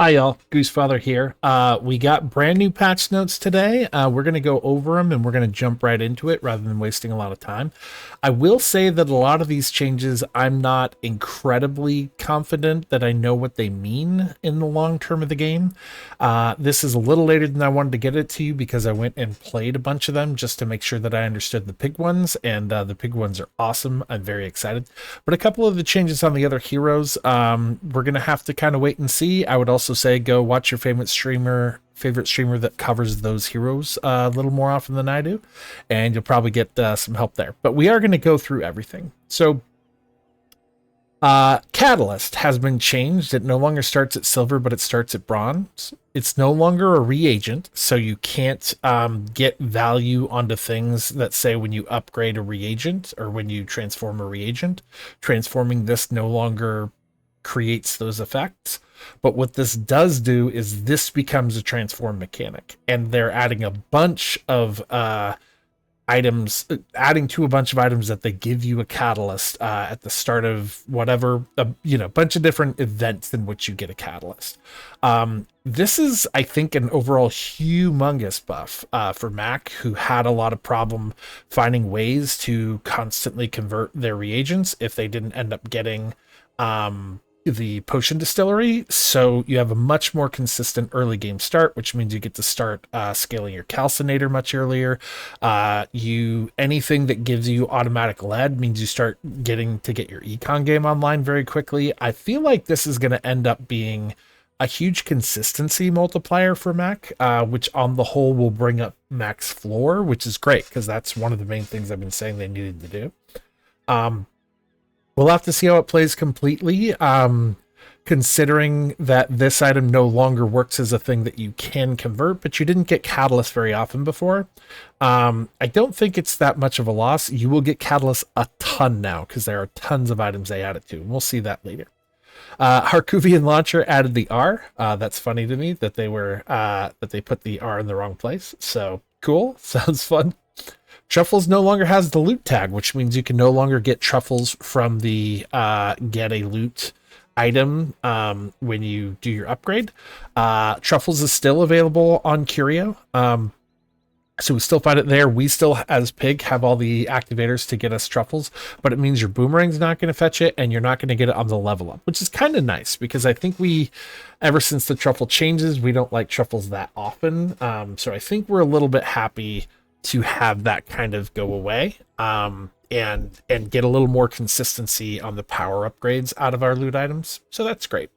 Hi y'all, TheGooseFathr here. We got brand new patch notes today. We're going to go over them and we're going to jump right into it rather than wasting a lot of time. I will say that a lot of these changes, I'm not incredibly confident that I know what they mean in the long term of the game. This is a little later than I wanted to get it to you because I went and played a bunch of them just to make sure that I understood the pig ones, and the pig ones are awesome. I'm very excited. But a couple of the changes on the other heroes, we're going to have to kind of wait and see. I would also say go watch your favorite streamer that covers those heroes a little more often than I do, and you'll probably get some help there. But we are going to go through everything. So Catalyst has been changed. It no longer starts at silver, but it starts at bronze. It's no longer a reagent, so you can't get value onto things that say when you upgrade a reagent or when you transform a reagent. Transforming this no longer creates those effects. But what this does do is this becomes a transform mechanic, and they're adding a bunch of items, adding to a bunch of items that they give you a catalyst at the start of whatever, bunch of different events in which you get a catalyst. This is, I think, an overall humongous buff for Mac, who had a lot of problem finding ways to constantly convert their reagents if they didn't end up getting the potion distillery. So you have a much more consistent early game start, which means you get to start scaling your calcinator much earlier. Anything that gives you automatic lead means you start getting to get your econ game online very quickly. I feel like this is going to end up being a huge consistency multiplier for Mac, which on the whole will bring up Mac's floor, which is great because that's one of the main things I've been saying they needed to do. We'll have to see how it plays completely, considering that this item no longer works as a thing that you can convert, but you didn't get Catalyst very often before. I don't think it's that much of a loss. You will get Catalyst a ton now because there are tons of items they added to, and we'll see that later. Harkuvian Launcher added the R. That's funny to me that they put the R in the wrong place. So cool, sounds fun. Truffles no longer has the loot tag, which means you can no longer get truffles from the get a loot item when you do your upgrade. Truffles is still available on Curio. So we still find it there. We still, as Pig, have all the activators to get us truffles, but it means your boomerang's not going to fetch it, and you're not going to get it on the level up, which is kind of nice because I think ever since the truffle changes, we don't like truffles that often. So I think we're a little bit happy to have that kind of go away, and get a little more consistency on the power upgrades out of our loot items. So that's great.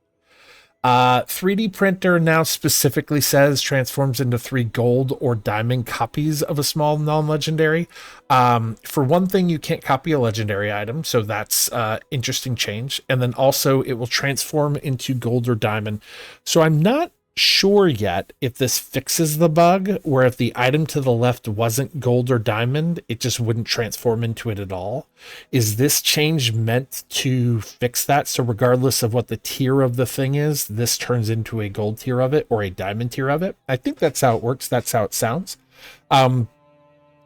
3D printer now specifically says transforms into 3 gold or diamond copies of a small non-legendary. For one thing, you can't copy a legendary item, so that's interesting change. And then also it will transform into gold or diamond. So I'm not sure yet if this fixes the bug where if the item to the left wasn't gold or diamond, it just wouldn't transform into it at all. Is this change meant to fix that? So regardless of what the tier of the thing is, this turns into a gold tier of it or a diamond tier of it. I think that's how it works. That's how it sounds.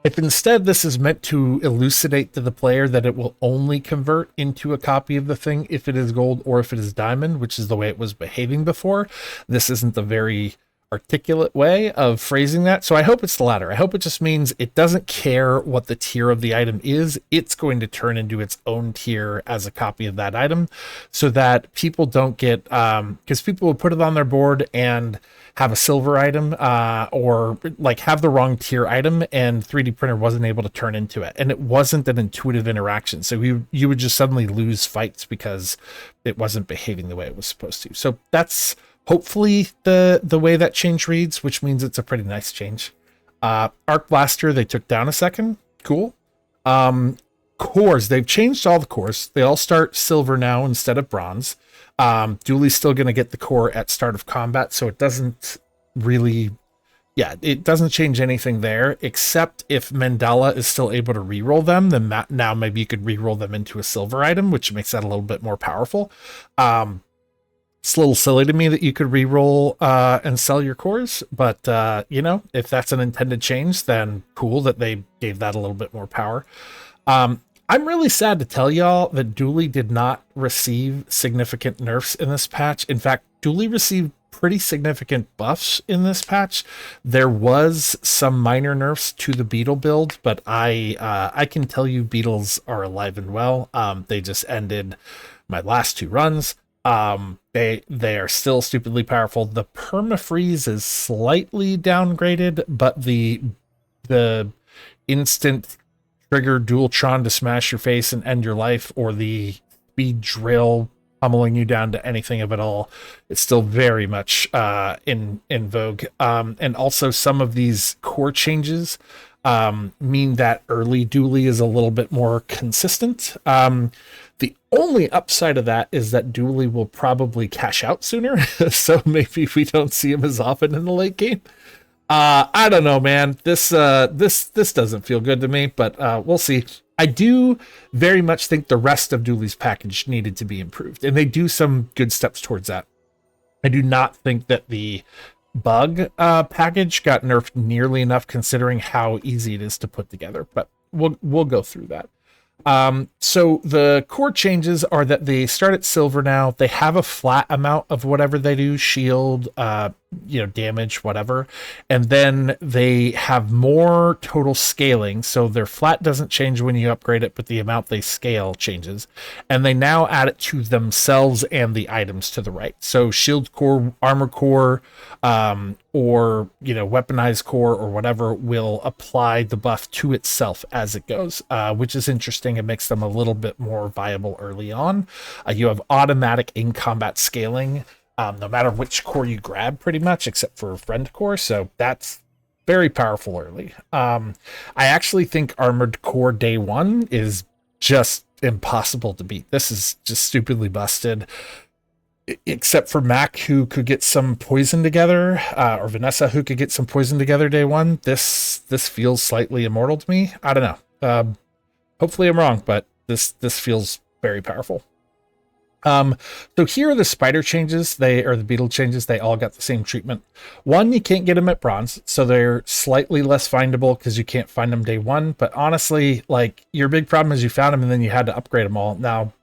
If instead this is meant to elucidate to the player that it will only convert into a copy of the thing if it is gold or if it is diamond, which is the way it was behaving before, this isn't the very articulate way of phrasing that. So I hope it's the latter. I hope it just means it doesn't care what the tier of the item is. It's going to turn into its own tier as a copy of that item so that people don't get, because people will put it on their board and have a silver item or like have the wrong tier item, and 3D printer wasn't able to turn into it, and it wasn't an intuitive interaction, so you would just suddenly lose fights because it wasn't behaving the way it was supposed to. So that's hopefully the way that change reads, which means it's a pretty nice change. Arc Blaster they took down a second. Cool. Cores, they've changed all the cores. They all start silver now instead of bronze. Dooley's still going to get the core at start of combat, so it doesn't really, it doesn't change anything there, except if Mandala is still able to reroll them, then now maybe you could reroll them into a silver item, which makes that a little bit more powerful. It's a little silly to me that you could reroll and sell your cores, but if that's an intended change, then cool that they gave that a little bit more power. I'm really sad to tell y'all that Dooley did not receive significant nerfs in this patch. In fact, Dooley received pretty significant buffs in this patch. There was some minor nerfs to the beetle build, but I can tell you beetles are alive and well. They just ended my last two runs. They are still stupidly powerful. The permafreeze is slightly downgraded, but the instant trigger Dualtron to smash your face and end your life, or the speed drill pummeling you down to anything of it all, it's still very much in vogue. And also some of these core changes mean that early Dooley is a little bit more consistent. The only upside of that is that Dooley will probably cash out sooner, so maybe we don't see him as often in the late game. I don't know, man. This doesn't feel good to me, but we'll see. I do very much think the rest of Dooley's package needed to be improved, and they do some good steps towards that. I do not think that the bug package got nerfed nearly enough, considering how easy it is to put together, but we'll go through that. So the core changes are that they start at silver now. They have a flat amount of whatever they do, shield, damage, whatever. And then they have more total scaling. So their flat doesn't change when you upgrade it, but the amount they scale changes. And they now add it to themselves and the items to the right. So shield core, armor core, or weaponized core or whatever will apply the buff to itself as it goes, which is interesting. It makes them a little bit more viable early on. You have automatic in combat scaling, no matter which core you grab, pretty much, except for friend core. So that's very powerful early. I actually think armored core day one is just impossible to beat. This is just stupidly busted. Except for Mac, who could get some poison together, or Vanessa, who could get some poison together day one. This feels slightly immortal to me. I don't know. Hopefully I'm wrong, but this feels very powerful. So here are the spider changes. The beetle changes. They all got the same treatment. One, you can't get them at bronze, so they're slightly less findable because you can't find them day one. But honestly, like, your big problem is you found them and then you had to upgrade them all. Now,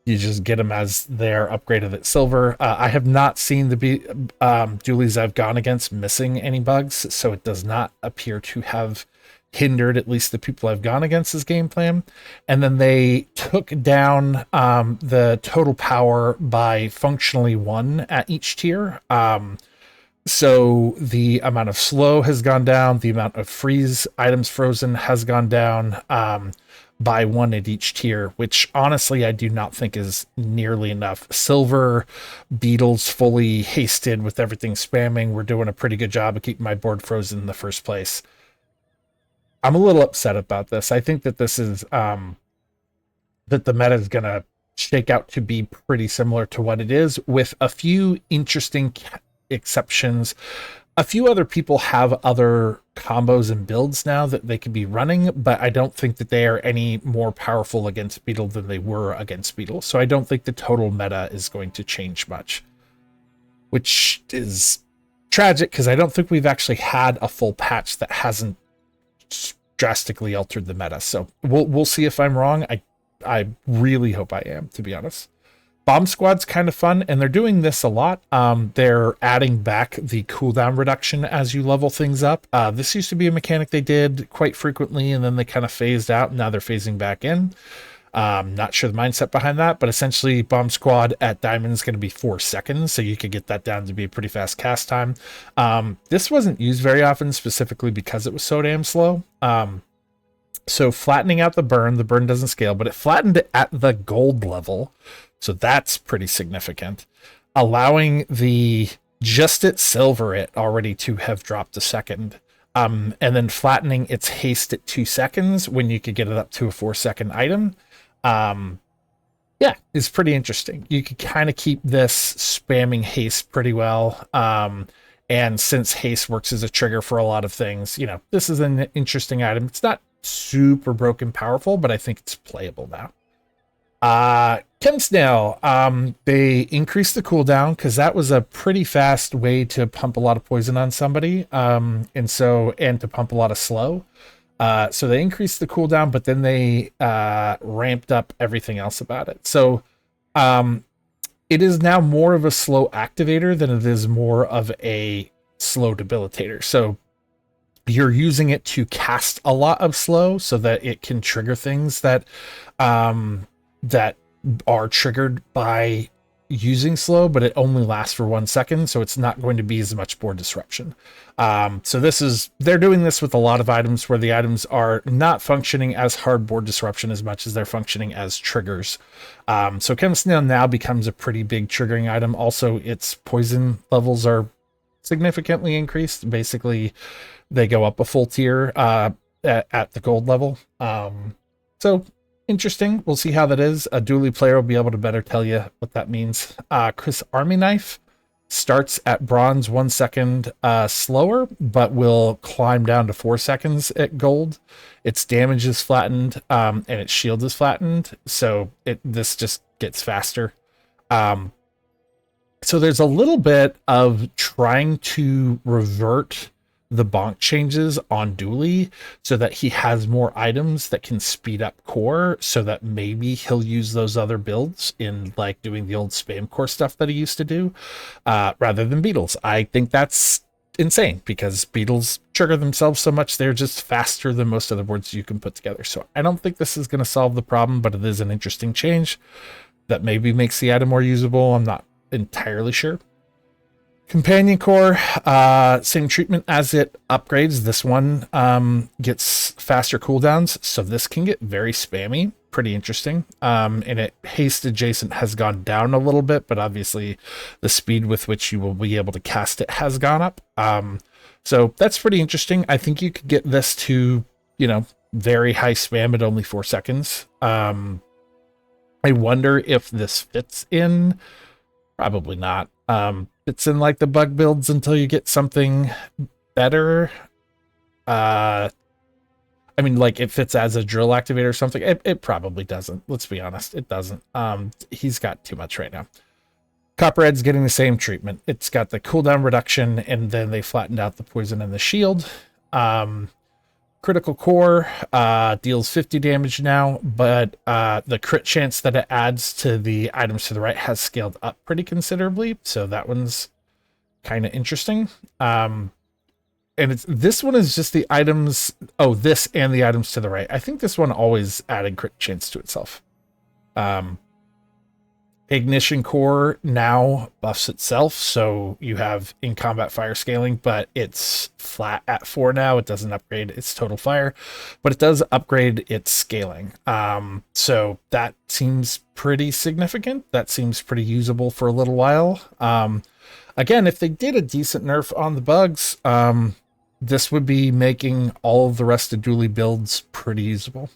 you just get them as they're upgraded at silver. I have not seen the Dooleys I've gone against missing any bugs, so it does not appear to have hindered at least the people I've gone against this game plan. And then they took down the total power by functionally 1 at each tier. So the amount of slow has gone down, the amount of freeze items frozen has gone down by 1 at each tier, which honestly I do not think is nearly enough. Silver beetles fully hasted with everything spamming. We're doing a pretty good job of keeping my board frozen in the first place. I'm a little upset about this. I think that this is that the meta is going to shake out to be pretty similar to what it is, with a few interesting exceptions. A few other people have other combos and builds now that they could be running, but I don't think that they are any more powerful against Beetle than they were against Beetle. So I don't think the total meta is going to change much, which is tragic because I don't think we've actually had a full patch that hasn't drastically altered the meta. So we'll see if I'm wrong. I really hope I am, to be honest. Bomb Squad's kind of fun, and they're doing this a lot. They're adding back the cooldown reduction as you level things up. This used to be a mechanic they did quite frequently, and then they kind of phased out, and now they're phasing back in. Not sure the mindset behind that, but essentially Bomb Squad at Diamond is going to be 4 seconds, so you could get that down to be a pretty fast cast time. This wasn't used very often, specifically because it was so damn slow. So flattening out the burn doesn't scale, but it flattened it at the gold level. So that's pretty significant. Allowing the just at silver it already to have dropped a second. And then flattening its haste at 2 seconds when you could get it up to a 4-second item. Yeah, it's pretty interesting. You could kind of keep this spamming haste pretty well. And since haste works as a trigger for a lot of things, this is an interesting item. It's not super broken powerful, but I think it's playable now. Chemsnail, they increased the cooldown because that was a pretty fast way to pump a lot of poison on somebody, and to pump a lot of slow. So they increased the cooldown, but then they ramped up everything else about it. So it is now more of a slow activator than it is more of a slow debilitator. So you're using it to cast a lot of slow so that it can trigger things that that are triggered by using slow, but it only lasts for 1 second, so it's not going to be as much board disruption. So they're doing this with a lot of items where the items are not functioning as hard board disruption as much as they're functioning as triggers. So Chemsnail now becomes a pretty big triggering item. Also, its poison levels are significantly increased. Basically, they go up a full tier at the gold level. So interesting. We'll see how that is. A Dooley player will be able to better tell you what that means. Chris Army Knife starts at bronze 1 second slower, but will climb down to 4 seconds at gold. Its damage is flattened, and its shield is flattened, so this just gets faster. So there's a little bit of trying to revert the bonk changes on Dooley so that he has more items that can speed up core, so that maybe he'll use those other builds in like doing the old spam core stuff that he used to do, rather than beetles. I think that's insane because beetles trigger themselves so much they're just faster than most other boards you can put together. So I don't think this is going to solve the problem, but it is an interesting change that maybe makes the item more usable. I'm not entirely sure. Companion core, same treatment as it upgrades. This one gets faster cooldowns, so this can get very spammy. Pretty interesting. And it haste adjacent has gone down a little bit, but obviously the speed with which you will be able to cast it has gone up. So that's pretty interesting. I think you could get this to, very high spam at only 4 seconds. I wonder if this fits in. Probably not. It's in like the bug builds until you get something better. Like it fits as a drill activator or something. It probably doesn't. Let's be honest. It doesn't. He's got too much right now. Copperhead's getting the same treatment. It's got the cooldown reduction, and then they flattened out the poison and the shield. Critical core deals 50 damage now, but the crit chance that it adds to the items to the right has scaled up pretty considerably, so that one's kind of interesting. And this one is just the items. Oh, this and the items to the right. I think this one always added crit chance to itself. Ignition core now buffs itself, so you have in combat fire scaling, but it's flat at 4 now. It doesn't upgrade its total fire, but it does upgrade its scaling. So that seems pretty significant. That seems pretty usable for a little while. Again, if they did a decent nerf on the bugs, this would be making all of the rest of Dooley builds pretty usable.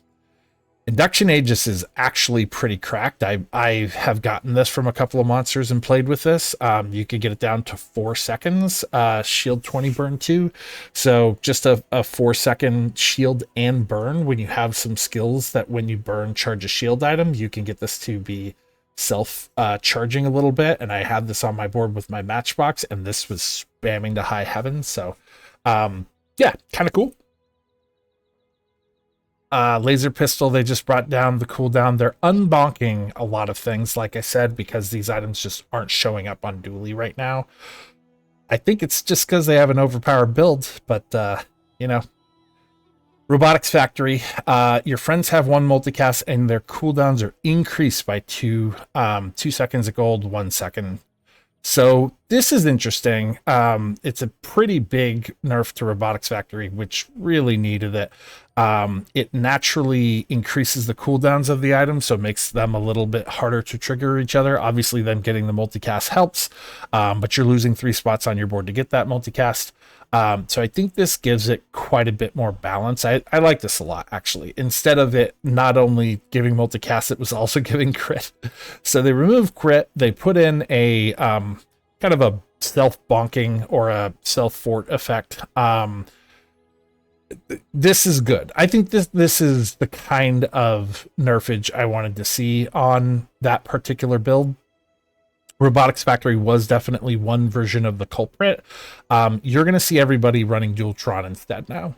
Induction Aegis is actually pretty cracked. I have gotten this from a couple of monsters and played with this. You could get it down to 4 seconds. Shield 20, burn 2. So just a 4-second shield and burn when you have some skills that when you burn charge a shield item, you can get this to be self-charging a little bit. And I had this on my board with my Matchbox, and this was spamming to high heaven. So yeah, kind of cool. Laser pistol, they just brought down the cooldown. They're unbonking a lot of things, like I said, because these items just aren't showing up on Dooley right now. I think it's just because they have an overpowered build, but Robotics Factory, your friends have 1 multicast and their cooldowns are increased by 2 seconds of gold, 1 second. So this is interesting. It's a pretty big nerf to Robotics Factory, which really needed it. It naturally increases the cooldowns of the items, so it makes them a little bit harder to trigger each other. Obviously, them getting the multicast helps, but you're losing 3 spots on your board to get that multicast. So I think this gives it quite a bit more balance. I like this a lot, actually. Instead of it not only giving multicast, it was also giving crit. So they removed crit. They put in a kind of a self-bonking or a self-fort effect. This is good. I think this is the kind of nerfage I wanted to see on that particular build. Robotics Factory was definitely one version of the culprit. You're going to see everybody running Dualtron instead now.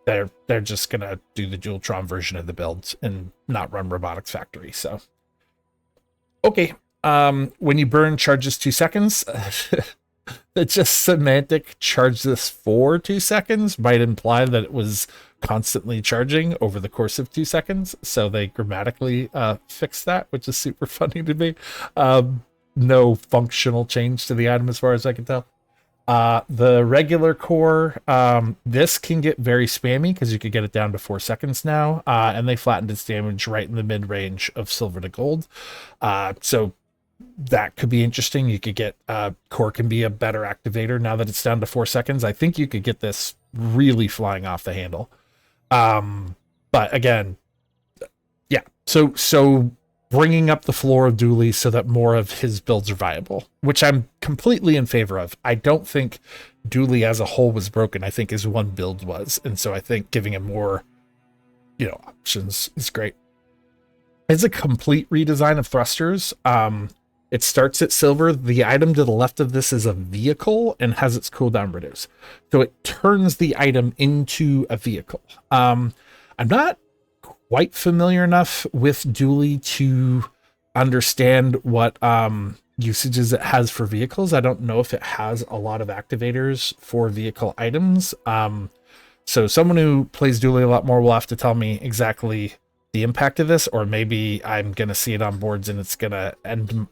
They're just going to do the Dualtron version of the builds and not run Robotics Factory. So, okay. When you burn, charges 2 seconds. It's just semantic. Charge this for 2 seconds might imply that it was constantly charging over the course of 2 seconds. So they grammatically fixed that, which is super funny to me. No functional change to the item as far as I can tell. The regular core, this can get very spammy because you could get it down to 4 seconds now. And they flattened its damage right in the mid-range of silver to gold. So that could be interesting. You could get core can be a better activator now that it's down to 4 seconds. I think you could get this really flying off the handle. But again, yeah. So bringing up the floor of Dooley so that more of his builds are viable, which I'm completely in favor of. I don't think Dooley as a whole was broken. I think his one build was, and so I think giving him more, options is great. It's a complete redesign of thrusters. It starts at silver. The item to the left of this is a vehicle and has its cooldown reduced. So it turns the item into a vehicle. I'm not quite familiar enough with Dooley to understand what usages it has for vehicles. I don't know if it has a lot of activators for vehicle items. So someone who plays Dooley a lot more will have to tell me exactly the impact of this, or maybe I'm going to see it on boards and it's going to end,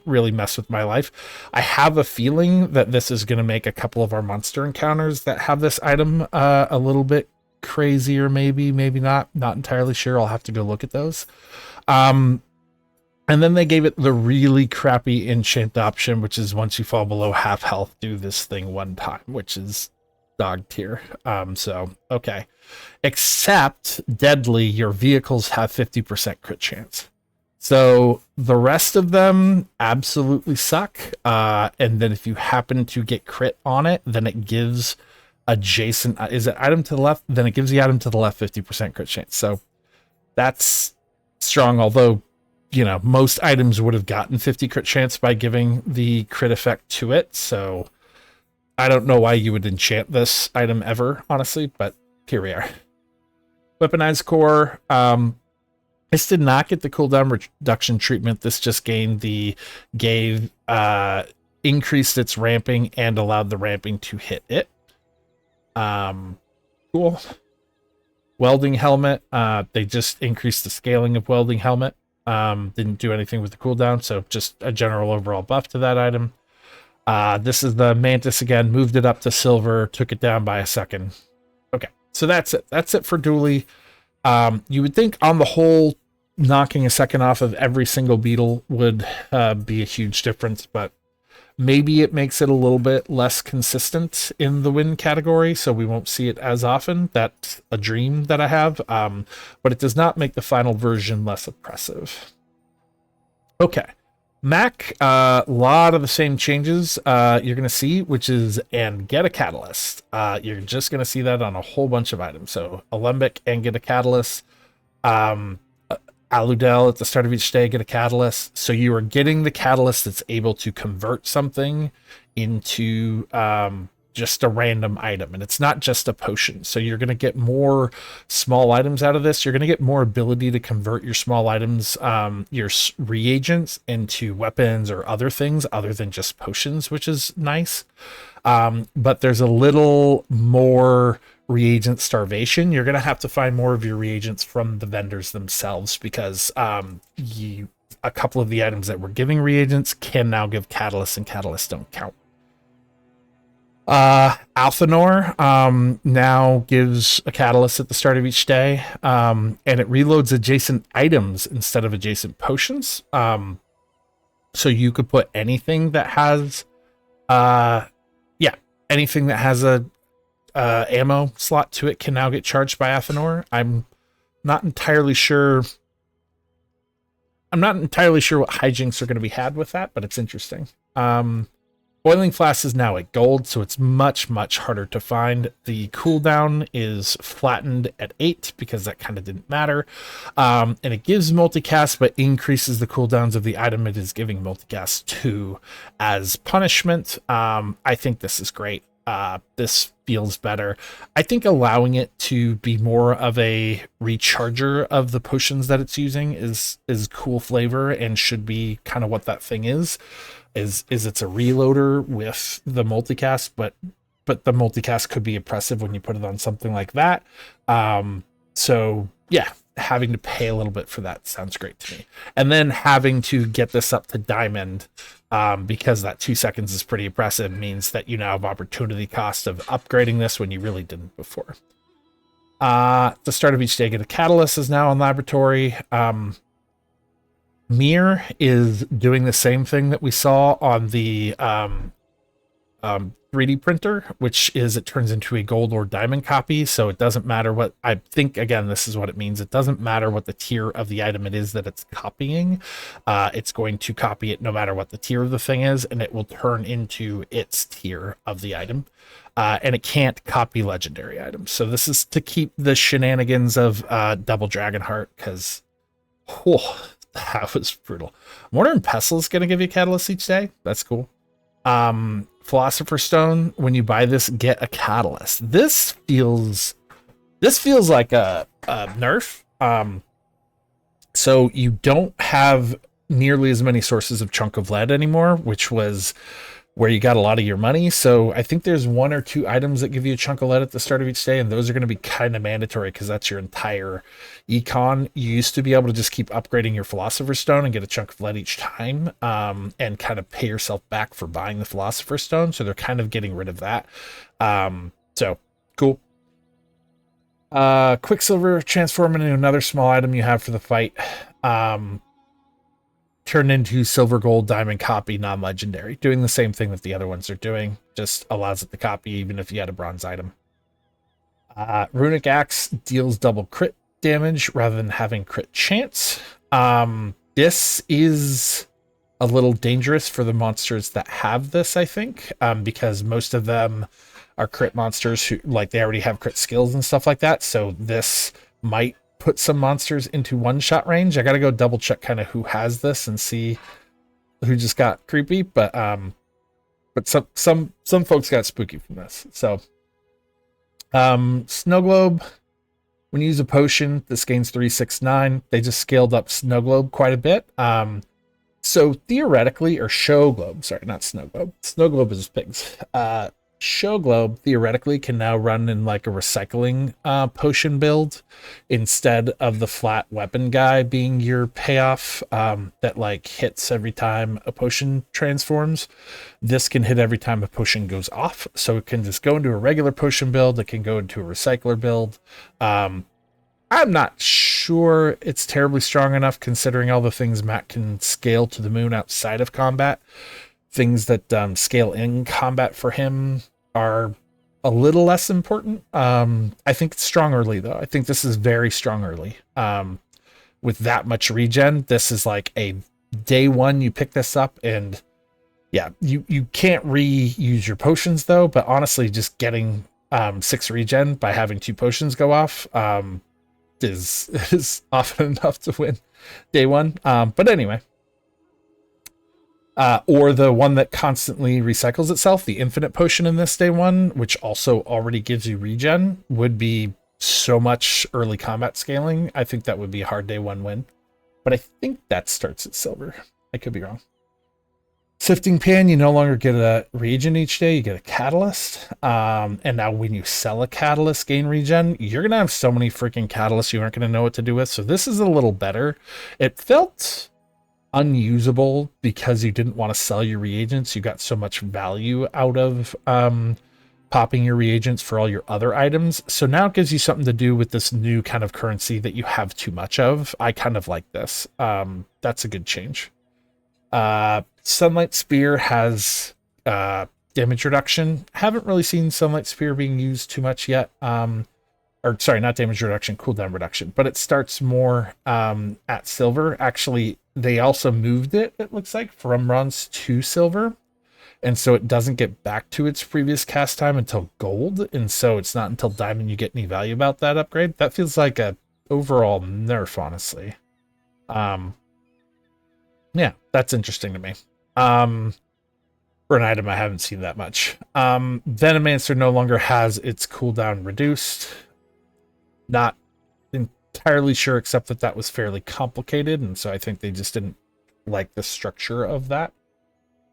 really mess with my life. I have a feeling that this is going to make a couple of our monster encounters that have this item a little bit crazier, maybe not entirely sure. I'll have to go look at those. And then they gave it the really crappy enchant option, which is once you fall below half health, do this thing one time, which is dog tier. So okay, except deadly, your vehicles have 50% crit chance. So the rest of them absolutely suck. And then if you happen to get crit on it, then it gives adjacent, is it item to the left? Then it gives the item to the left 50% crit chance. So that's strong. Although, most items would have gotten 50 crit chance by giving the crit effect to it. So I don't know why you would enchant this item ever, honestly, but here we are. Weaponized core. This did not get the cooldown reduction treatment. This just increased its ramping and allowed the ramping to hit it. Cool. Welding helmet. They just increased the scaling of welding helmet. Didn't do anything with the cooldown, so just a general overall buff to that item. This is the mantis again. Moved it up to silver. Took it down by a second. Okay, so that's it. That's it for Dooley. You would think on the whole, knocking a second off of every single beetle would be a huge difference, but maybe it makes it a little bit less consistent in the win category, so we won't see it as often. That's a dream that I have, but it does not make the final version less oppressive. Okay, Mac, a lot of the same changes you're going to see, which is, and get a catalyst. You're just going to see that on a whole bunch of items. So Alembic and get a catalyst. Aludel at the start of each day, get a catalyst. So you are getting the catalyst that's able to convert something into just a random item. And it's not just a potion. So you're going to get more small items out of this. You're going to get more ability to convert your small items, your reagents into weapons or other things other than just potions, which is nice. But there's a little more reagent starvation. You're going to have to find more of your reagents from the vendors themselves because a couple of the items that were giving reagents can now give catalysts, and catalysts don't count. Alphanor now gives a catalyst at the start of each day, and it reloads adjacent items instead of adjacent potions. So you could put anything that has anything that has a ammo slot to it can now get charged by Alphanor. I'm not entirely sure what hijinks are going to be had with that, but it's interesting. Boiling Flask is now at gold, so it's much, much harder to find. The cooldown is flattened at 8 because that kind of didn't matter. And it gives multicast, but increases the cooldowns of the item it is giving multicast to as punishment. I think this is great. this feels better. I think allowing it to be more of a recharger of the potions that it's using is cool flavor and should be kind of what that thing is. Is it's a reloader with the multicast, but the multicast could be oppressive when you put it on something like that. So yeah, having to pay a little bit for that sounds great to me. And then having to get this up to diamond, because that 2 seconds is pretty oppressive, means that you now have opportunity cost of upgrading this when you really didn't before. At the start of each day, get a catalyst is now in laboratory. Mir is doing the same thing that we saw on the 3D printer, which is it turns into a gold or diamond copy. So it doesn't matter what, I think, again, this is what it means. It doesn't matter what the tier of the item it is that it's copying. It's going to copy it no matter what the tier of the thing is, and it will turn into its tier of the item. And it can't copy legendary items. So this is to keep the shenanigans of Double Dragonheart, because that was brutal. Mortar and Pestle is going to give you a catalyst each day. That's cool. Philosopher's Stone, when you buy this, get a catalyst. This feels like a nerf. So you don't have nearly as many sources of chunk of lead anymore, which was where you got a lot of your money. So I think there's 1 or 2 items that give you a chunk of lead at the start of each day, and those are going to be kind of mandatory because that's your entire econ. You used to be able to just keep upgrading your Philosopher's Stone and get a chunk of lead each time, and kind of pay yourself back for buying the Philosopher's Stone. So they're kind of getting rid of that. So cool. Quicksilver transform into another small item you have for the fight. Turn into silver, gold, diamond copy, non-legendary. Doing the same thing that the other ones are doing. Just allows it to copy even if you had a bronze item. Runic Axe deals double crit damage rather than having crit chance. This is a little dangerous for the monsters that have this, I think, because most of them are crit monsters who, like, they already have crit skills and stuff like that. So this might put some monsters into one-shot range. I gotta go double check kind of who has this and see who just got creepy, but some folks got spooky from this. So Snow Globe, when you use a potion, this gains 369. They just scaled up Snow Globe quite a bit. So theoretically, or Show Globe, sorry, not Snow Globe. Snow Globe is pigs. Show Globe theoretically can now run in like a recycling potion build instead of the flat weapon guy being your payoff that like hits every time a potion transforms. This can hit every time a potion goes off, so it can just go into a regular potion build. It can go into a recycler build. I'm not sure it's terribly strong enough considering all the things Matt can scale to the moon outside of combat. Things that scale in combat for him are a little less important. I think it's strong early, though. I think this is very strong early. With that much regen, this is like a day one, you pick this up, and yeah, you can't reuse your potions, though, but honestly, just getting 6 regen by having 2 potions go off is often enough to win day one. But anyway. Or the one that constantly recycles itself, the infinite potion in this day one, which also already gives you regen, would be so much early combat scaling. I think that would be a hard day one win. But I think that starts at silver. I could be wrong. Sifting Pan, you no longer get a reagent each day, you get a catalyst. And now when you sell a catalyst, gain regen, you're going to have so many freaking catalysts you aren't going to know what to do with. So this is a little better. It felt unusable because you didn't want to sell your reagents. You got so much value out of popping your reagents for all your other items. So now it gives you something to do with this new kind of currency that you have too much of. I kind of like this. That's a good change. Sunlight Spear has damage reduction. Haven't really seen Sunlight Spear being used too much yet. Or sorry, not damage reduction, cooldown reduction, but it starts more at silver. Actually, they also moved it looks like, from bronze to silver. And so it doesn't get back to its previous cast time until gold. And so it's not until diamond you get any value about that upgrade. That feels like a overall nerf, honestly. Yeah, that's interesting to me. For an item, I haven't seen that much. Venomancer no longer has its cooldown reduced. Not entirely sure, except that that was fairly complicated, and so I think they just didn't like the structure of that.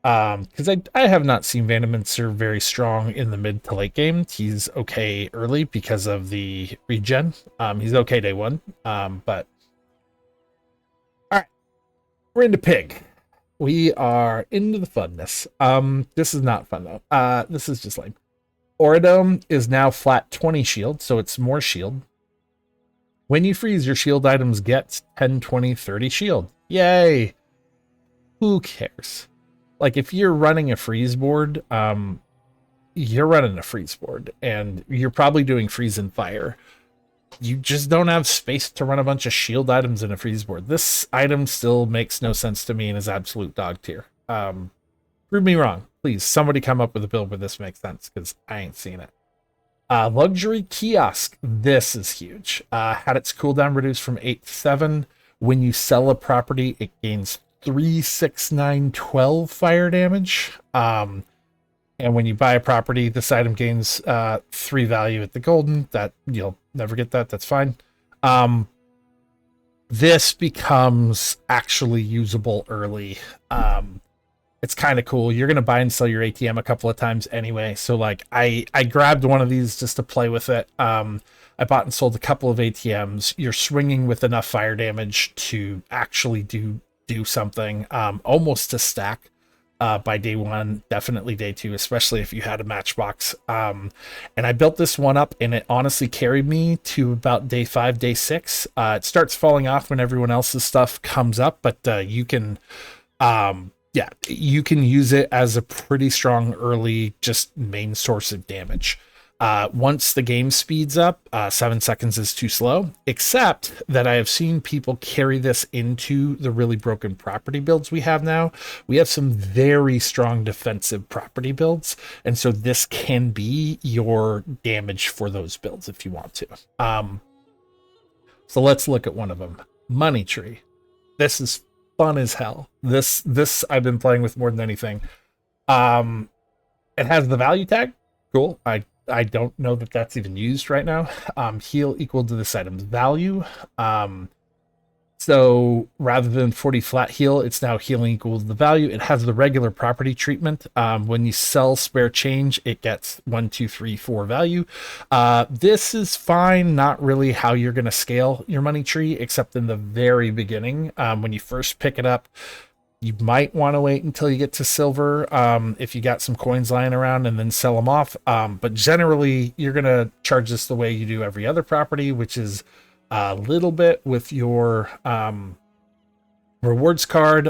Because I have not seen Venomancer very strong in the mid to late game. He's okay early because of the regen. He's okay day one. But all right, we're into pig. We are into the funness. This is not fun though. This is just like Oridome is now flat 20 shield, so it's more shield. When you freeze, your shield items get 10, 20, 30 shield. Yay! Who cares? Like, if you're running a freeze board, you're running a freeze board, and you're probably doing freeze and fire. You just don't have space to run a bunch of shield items in a freeze board. This item still makes no sense to me and is absolute dog tier. Prove me wrong. Please, somebody come up with a build where this makes sense, because I ain't seen it. Luxury Kiosk. This is huge. Had its cooldown reduced from 8 to 7. When you sell a property, it gains 3, 6, 9, 12 fire damage. And when you buy a property, this item gains 3 value at the golden. That you'll never get that. That's fine. This becomes actually usable early. It's kind of cool. You're going to buy and sell your ATM a couple of times anyway. So like I grabbed one of these just to play with it. I bought and sold a couple of ATMs. You're swinging with enough fire damage to actually do something, almost to stack by day one, definitely day two, especially if you had a matchbox. And I built this one up, and it honestly carried me to about day 5, day 6. It starts falling off when everyone else's stuff comes up, but you can you can use it as a pretty strong early just main source of damage. Once the game speeds up, 7 seconds is too slow, except that I have seen people carry this into the really broken property builds we have now. We have some very strong defensive property builds, and so this can be your damage for those builds if you want to. So let's look at one of them. Money Tree. This is fun as hell. This I've been playing with more than anything. It has the value tag. Cool. I don't know that that's even used right now. Heal equal to this item's value. So rather than 40 flat heal, it's now healing equal to the value. It has the regular property treatment. When you sell spare change, it gets 1, 2, 3, 4 value. This is fine. Not really how you're going to scale your money tree, except in the very beginning. When you first pick it up, you might want to wait until you get to silver if you got some coins lying around, and then sell them off. But generally, you're going to charge this the way you do every other property, which is a little bit with your rewards card,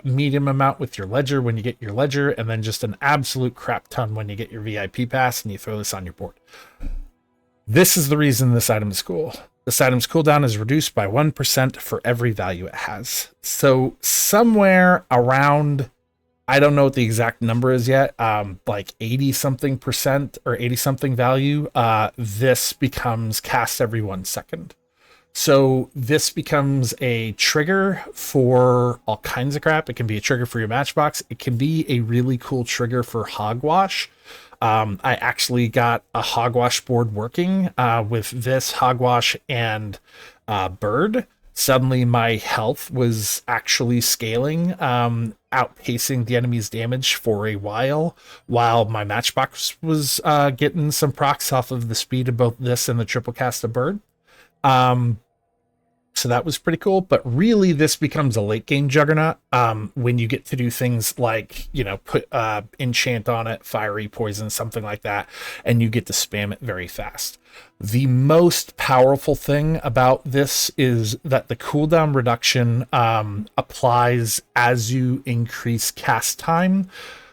medium amount with your ledger when you get your ledger, and then just an absolute crap ton when you get your VIP pass and you throw this on your board. This is the reason this item is cool. This item's cooldown is reduced by 1% for every value it has. So somewhere around, I don't know what the exact number is yet, like 80-something% or 80-something value, this becomes cast every 1 second. So this becomes a trigger for all kinds of crap. It can be a trigger for your matchbox. It can be a really cool trigger for hogwash. I actually got a hogwash board working with this hogwash and bird. Suddenly my health was actually scaling, outpacing the enemy's damage for a while my matchbox was getting some procs off of the speed of both this and the triple cast of bird. So that was pretty cool, but really this becomes a late game juggernaut when you get to do things like, you know, put enchant on it, fiery poison, something like that, and you get to spam it very fast. The most powerful thing about this is that the cooldown reduction applies as you increase cast time.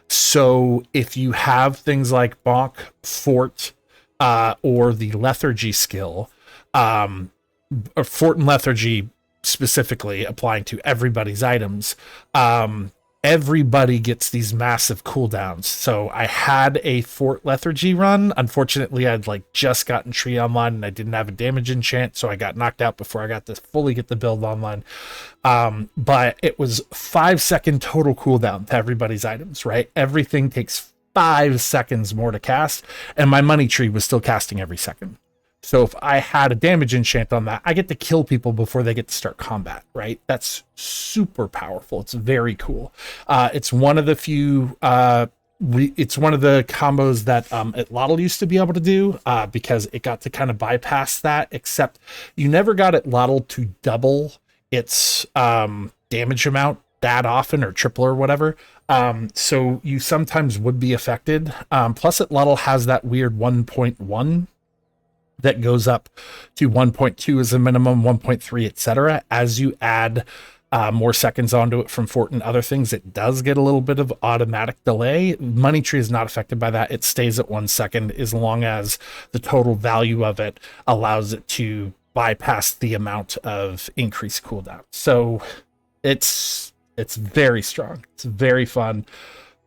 So if you have things like Bonk, Fort, or the Lethargy skill, or Fort and Lethargy specifically applying to everybody's items, everybody gets these massive cooldowns. So I had a Fort Lethargy run. Unfortunately, I'd like just gotten Tree online and I didn't have a damage enchant, so I got knocked out before I got to fully get the build online. But it was 5-second total cooldown to everybody's items, right? Everything takes 5 seconds more to cast, and my money tree was still casting every second. So if I had a damage enchant on that, I get to kill people before they get to start combat, right? That's super powerful. It's very cool. It's one of the few, it's one of the combos that Atlatl used to be able to do because it got to kind of bypass that, except you never got Atlatl to double its damage amount that often or triple or whatever. So you sometimes would be affected. Plus Atlatl has that weird 1.1 that goes up to 1.2 as a minimum, 1.3, etc. As you add more seconds onto it from Fort and other things, it does get a little bit of automatic delay. Money Tree is not affected by that. It stays at 1 second as long as the total value of it allows it to bypass the amount of increased cooldown. So it's very strong. It's very fun.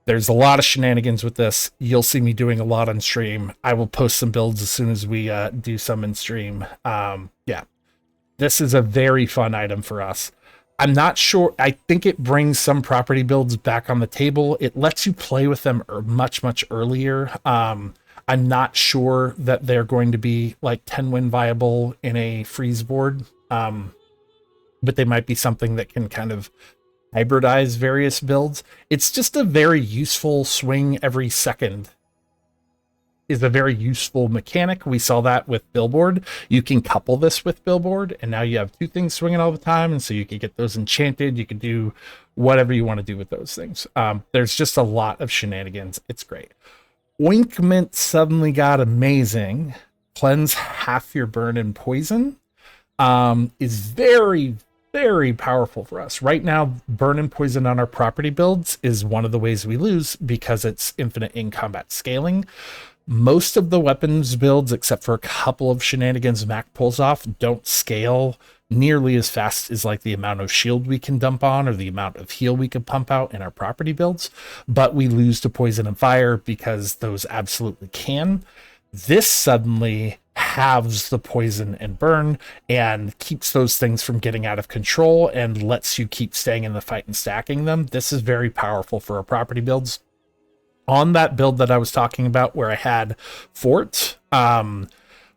There's a lot of shenanigans with this. You'll see me doing a lot on stream. I will post some builds as soon as we do some in stream. Yeah, this is a very fun item for us. I'm not sure. I think it brings some property builds back on the table. It lets you play with them much, much earlier. I'm not sure that they're going to be like 10-win viable in a freeze board, but they might be something that can kind of hybridize various builds. It's just a very useful swing every second is a very useful mechanic. We saw that with Billboard. You can couple this with Billboard, and now you have two things swinging all the time, and so you can get those enchanted. You can do whatever you want to do with those things. There's just a lot of shenanigans. It's great. Ointment suddenly got amazing. Cleanse half your burn and poison is very, very powerful for us. Right now, burn and poison on our property builds is one of the ways we lose because it's infinite in combat scaling. Most of the weapons builds, except for a couple of shenanigans Mac pulls off, don't scale nearly as fast as like the amount of shield we can dump on or the amount of heal we can pump out in our property builds. But we lose to poison and fire because those absolutely can. This suddenly halves the poison and burn and keeps those things from getting out of control and lets you keep staying in the fight and stacking them. This is very powerful for our property builds. On that build that I was talking about where I had Fort,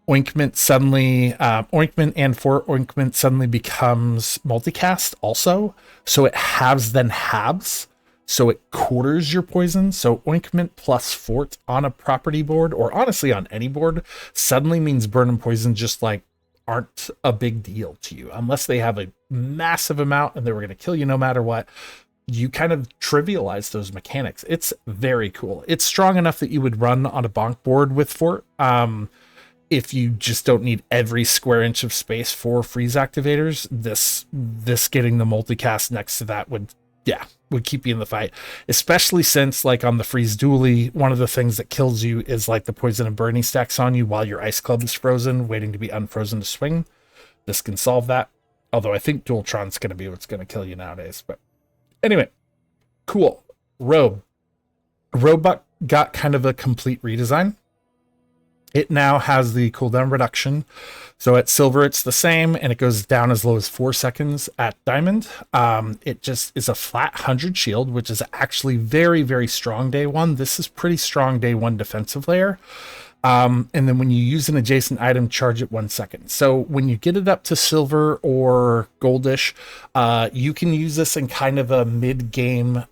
Ointment suddenly, Ointment and Fort Ointment suddenly becomes multicast also. So it halves then halves. So it quarters your poison. So Ointment plus Fort on a property board, or honestly on any board, suddenly means burn and poison just like aren't a big deal to you. Unless they have a massive amount and they were going to kill you no matter what. You kind of trivialize those mechanics. It's very cool. It's strong enough that you would run on a bonk board with Fort. If you just don't need every square inch of space for freeze activators, this getting the multicast next to that would keep you in the fight. Especially since, like on the freeze Dooley, one of the things that kills you is like the poison and burning stacks on you while your ice club is frozen, waiting to be unfrozen to swing. This can solve that. Although I think Dualtron's going to be what's going to kill you nowadays. But anyway, cool. Robe got kind of a complete redesign. It now has the cooldown reduction. So at silver, it's the same, and it goes down as low as 4 seconds at diamond. It just is a flat 100 shield, which is actually very, very strong day one. This is pretty strong day one defensive layer. And then when you use an adjacent item, charge it 1 second. So when you get it up to silver or goldish, you can use this in kind of a mid-game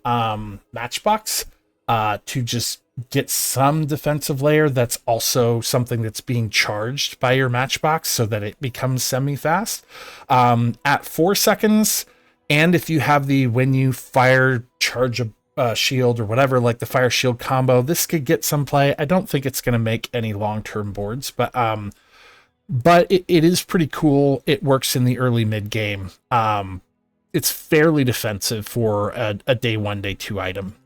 matchbox to just get some defensive layer that's also something that's being charged by your matchbox so that it becomes semi-fast. At 4 seconds, and if you have the when you fire charge a shield or whatever, like the fire shield combo, this could get some play. I don't think it's going to make any long-term boards, but it is pretty cool. It works in the early mid game. It's fairly defensive for a day one, day two item.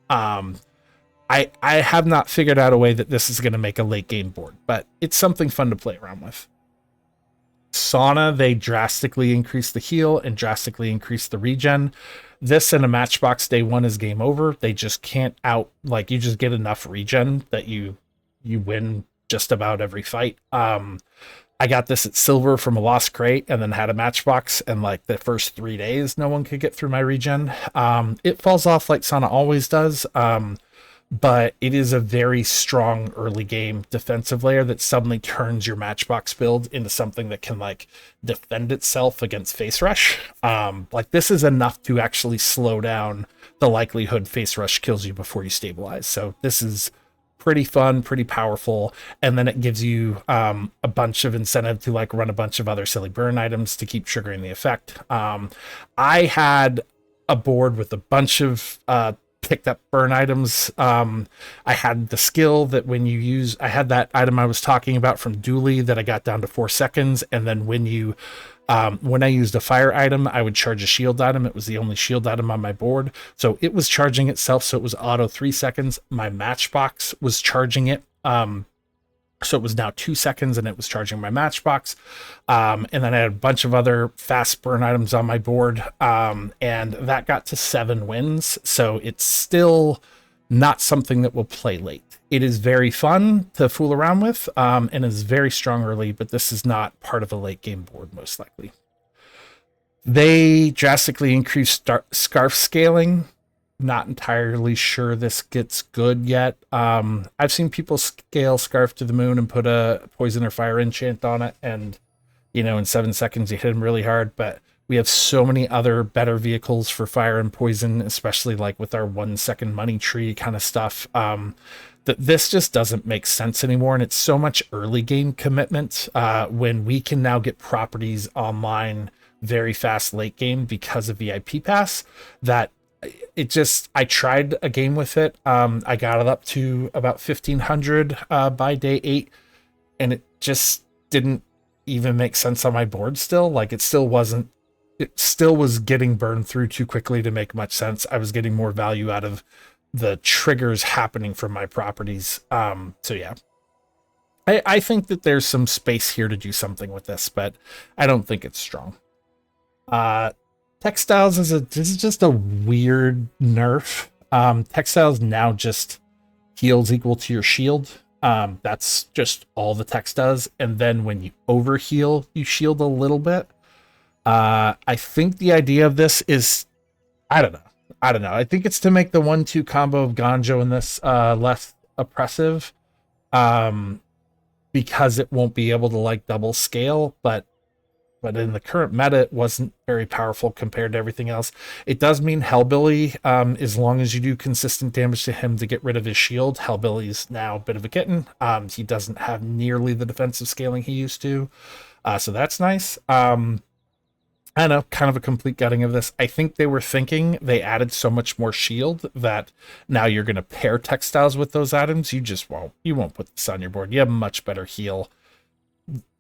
I have not figured out a way that this is going to make a late game board, but it's something fun to play around with. Sauna, they drastically increase the heal and drastically increase the regen. This in a matchbox day one is game over. They just can't out, like, you just get enough regen that you win just about every fight. I got this at silver from a lost crate and then had a matchbox, and like the first 3 days no one could get through my regen. It falls off like Sauna always does. But it is a very strong early game defensive layer that suddenly turns your matchbox build into something that can like defend itself against face rush. Like this is enough to actually slow down the likelihood face rush kills you before you stabilize. So this is pretty fun, pretty powerful, and then it gives you a bunch of incentive to like run a bunch of other silly burn items to keep triggering the effect. I had a board with a bunch of picked up burn items. I had the skill that when you use, I had that item I was talking about from Dooley that I got down to 4 seconds. And then when I used a fire item, I would charge a shield item. It was the only shield item on my board. So it was charging itself. So it was auto 3 seconds. My matchbox was charging it. So it was now 2 seconds and it was charging my matchbox. And then I had a bunch of other fast burn items on my board. And that got to 7 wins. So it's still not something that will play late. It is very fun to fool around with and is very strong early, but this is not part of a late game board, most likely. They drastically increased scarf scaling. Not entirely sure this gets good yet. I've seen people scale Scarf to the Moon and put a poison or fire enchant on it, and in 7 seconds you hit them really hard. But we have so many other better vehicles for fire and poison, especially like with our 1 second money tree kind of stuff, that this just doesn't make sense anymore. And it's so much early game commitment when we can now get properties online very fast late game because of VIP Pass that I tried a game with it. I got it up to about 1500 by day 8, and it just didn't even make sense on my board still. Like it still was getting burned through too quickly to make much sense. I was getting more value out of the triggers happening from my properties. So yeah, I think that there's some space here to do something with this, but I don't think it's strong. Textiles this is just a weird nerf. Textiles now just heals equal to your shield. That's just all the text does. And then when you overheal, you shield a little bit. I think the idea of this is, I don't know. I think it's to make the 1-2 combo of Ganjo in this less oppressive, because it won't be able to like double scale, but in the current meta, it wasn't very powerful compared to everything else. It does mean Hellbilly, as long as you do consistent damage to him to get rid of his shield. Hellbilly's now a bit of a kitten. He doesn't have nearly the defensive scaling he used to. So that's nice. I don't know, kind of a complete gutting of this. I think they were thinking they added so much more shield that now you're going to pair textiles with those items. You just won't. You won't put this on your board. You have much better heal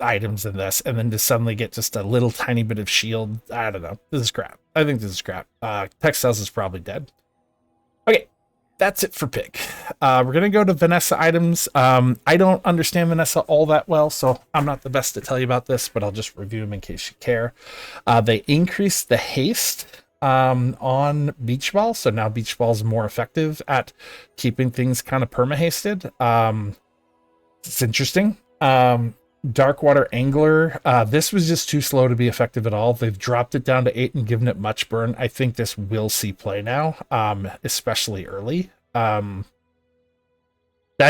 items than this, and then to suddenly get just a little tiny bit of shield, I don't know. This is crap. I think this is crap. Textiles is probably dead. Okay, that's it for Pig. We're gonna go to Vanessa items. I don't understand Vanessa all that well, so I'm not the best to tell you about this, but I'll just review them in case you care. They increased the haste on Beach Ball, so now Beach Ball is more effective at keeping things kind of perma-hasted. It's interesting. Darkwater Angler, this was just too slow to be effective at all. They've dropped it down to 8 and given it much burn. I think this will see play now, especially early. Dive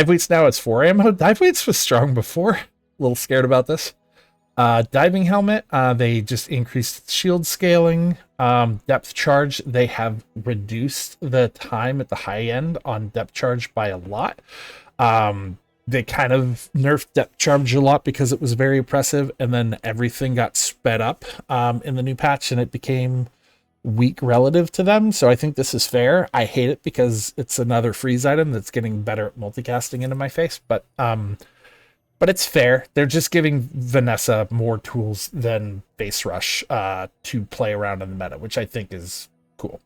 Weights now it's 4 ammo. Dive Weights was strong before. A little scared about this. Diving Helmet, they just increased shield scaling. Depth Charge, they have reduced the time at the high end on Depth Charge by a lot. They kind of nerfed Depth Charge a lot because it was very oppressive, and then everything got sped up in the new patch, and it became weak relative to them. So I think this is fair. I hate it because it's another freeze item that's getting better at multicasting into my face, but it's fair. They're just giving Vanessa more tools than Base Rush to play around in the meta, which I think is cool.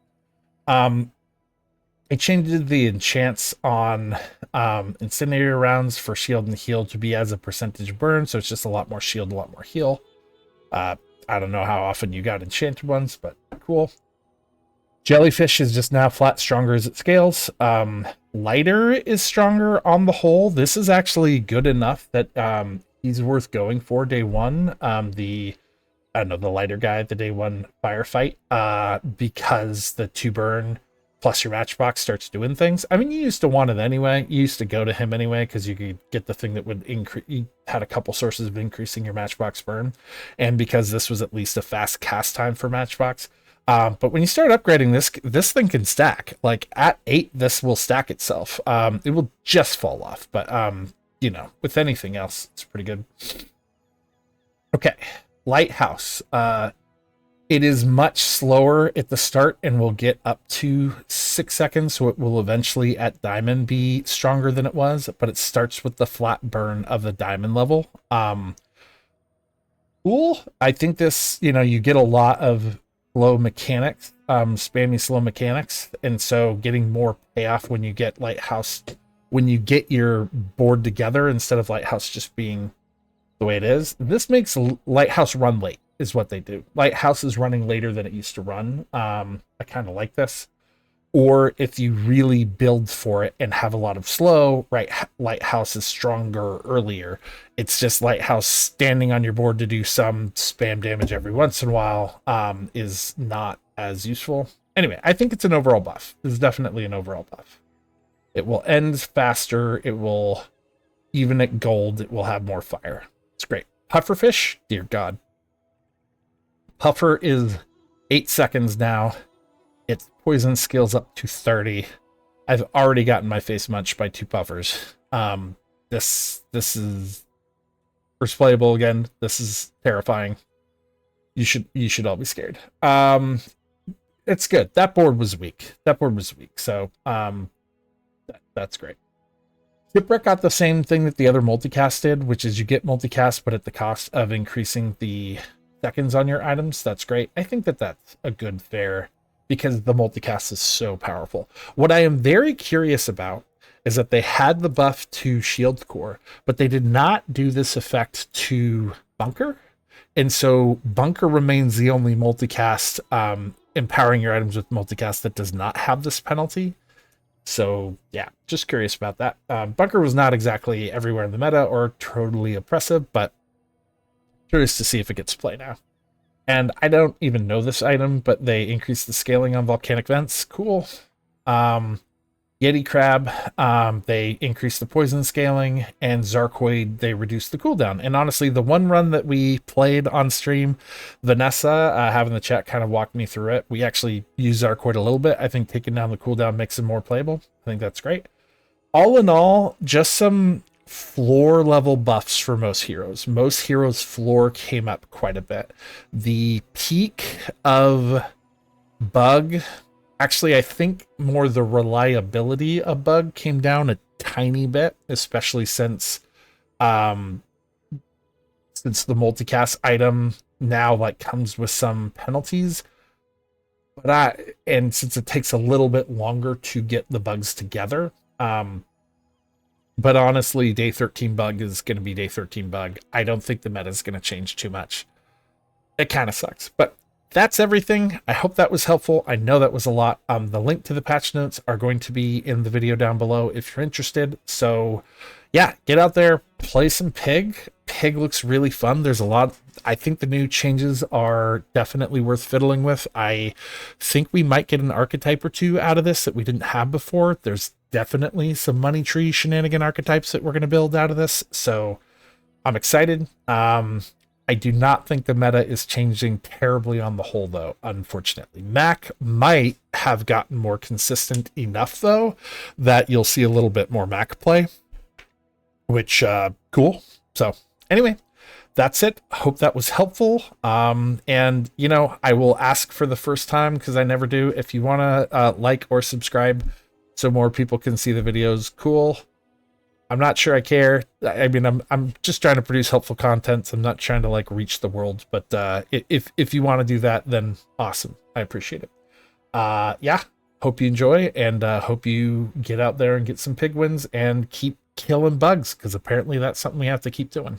I changed the enchants on incendiary rounds for shield and heal to be as a percentage burn, so it's just a lot more shield, a lot more heal. I don't know how often you got enchanted ones, but cool. Jellyfish is just now flat stronger as it scales. Lighter is stronger on the whole. This is actually good enough that he's worth going for day one. I don't know, the lighter guy, the day one firefight, because the 2 burn plus your matchbox starts doing things. I mean, you used to want it anyway. You used to go to him anyway because you could get the thing that would increase. You had a couple sources of increasing your matchbox burn, and because this was at least a fast cast time for matchbox. But when you start upgrading this thing can stack. Like at 8, this will stack itself. It will just fall off, but you know, with anything else, it's pretty good. Okay, Lighthouse. It is much slower at the start and will get up to 6 seconds, so it will eventually at diamond be stronger than it was, but it starts with the flat burn of the diamond level. Cool. I think this, you know, you get a lot of slow mechanics, spammy slow mechanics, and so getting more payoff when you get Lighthouse, when you get your board together instead of Lighthouse just being the way it is. This makes Lighthouse run late, is what they do. Lighthouse is running later than it used to run. I kind of like this. Or if you really build for it and have a lot of slow, right, Lighthouse is stronger earlier. It's just Lighthouse standing on your board to do some spam damage every once in a while is not as useful. Anyway, I think it's an overall buff. This is definitely an overall buff. It will end faster. It will, even at gold, it will have more fire. It's great. Pufferfish, dear God. Puffer is 8 seconds now. Its poison scales up to 30. I've already gotten my face munched by 2 puffers. This is first playable again. This is terrifying. You should all be scared. It's good. That board was weak. So that's great. Shipwreck got the same thing that the other multicast did, which is you get multicast, but at the cost of increasing the seconds on your items. That's great. I think that that's a good fair, because the multicast is so powerful. What I am very curious about is that they had the buff to shield core, but they did not do this effect to bunker. And so bunker remains the only multicast, empowering your items with multicast that does not have this penalty. So yeah, just curious about that. Bunker was not exactly everywhere in the meta or totally oppressive, but curious to see if it gets play now. And I don't even know this item, but they increased the scaling on volcanic vents. Cool. Yeti Crab, they increased the poison scaling, and Zarkoid, they reduced the cooldown. And honestly, the one run that we played on stream, Vanessa, having the chat kind of walked me through it. We actually used Zarkoid a little bit. I think taking down the cooldown makes it more playable. I think that's great. All in all, just some floor level buffs for most heroes. Most heroes' floor came up quite a bit. The peak of bug, actually, I think more the reliability of bug came down a tiny bit, especially since the multicast item now like comes with some penalties. And since it takes a little bit longer to get the bugs together, but honestly, day 13 bug is going to be day 13 bug. I don't think the meta is going to change too much. It kind of sucks, but that's everything. I hope that was helpful. I know that was a lot. The link to the patch notes are going to be in the video down below if you're interested. So yeah, get out there, play some Pig. Pig looks really fun. There's a lot. I think the new changes are definitely worth fiddling with. I think we might get an archetype or 2 out of this that we didn't have before. There's definitely some money tree shenanigan archetypes that we're going to build out of this. So I'm excited. I do not think the meta is changing terribly on the whole, though, unfortunately. Mac might have gotten more consistent enough, though, that you'll see a little bit more Mac play, which, cool. So anyway, that's it. Hope that was helpful. And, you know, I will ask for the first time, because I never do, if you want to like or subscribe so more people can see the videos, cool. I'm not sure I care. I mean, I'm just trying to produce helpful content. So I'm not trying to like reach the world, but if you want to do that, then awesome. I appreciate it. Yeah, hope you enjoy, and hope you get out there and get some pig wins and keep killing bugs, because apparently that's something we have to keep doing.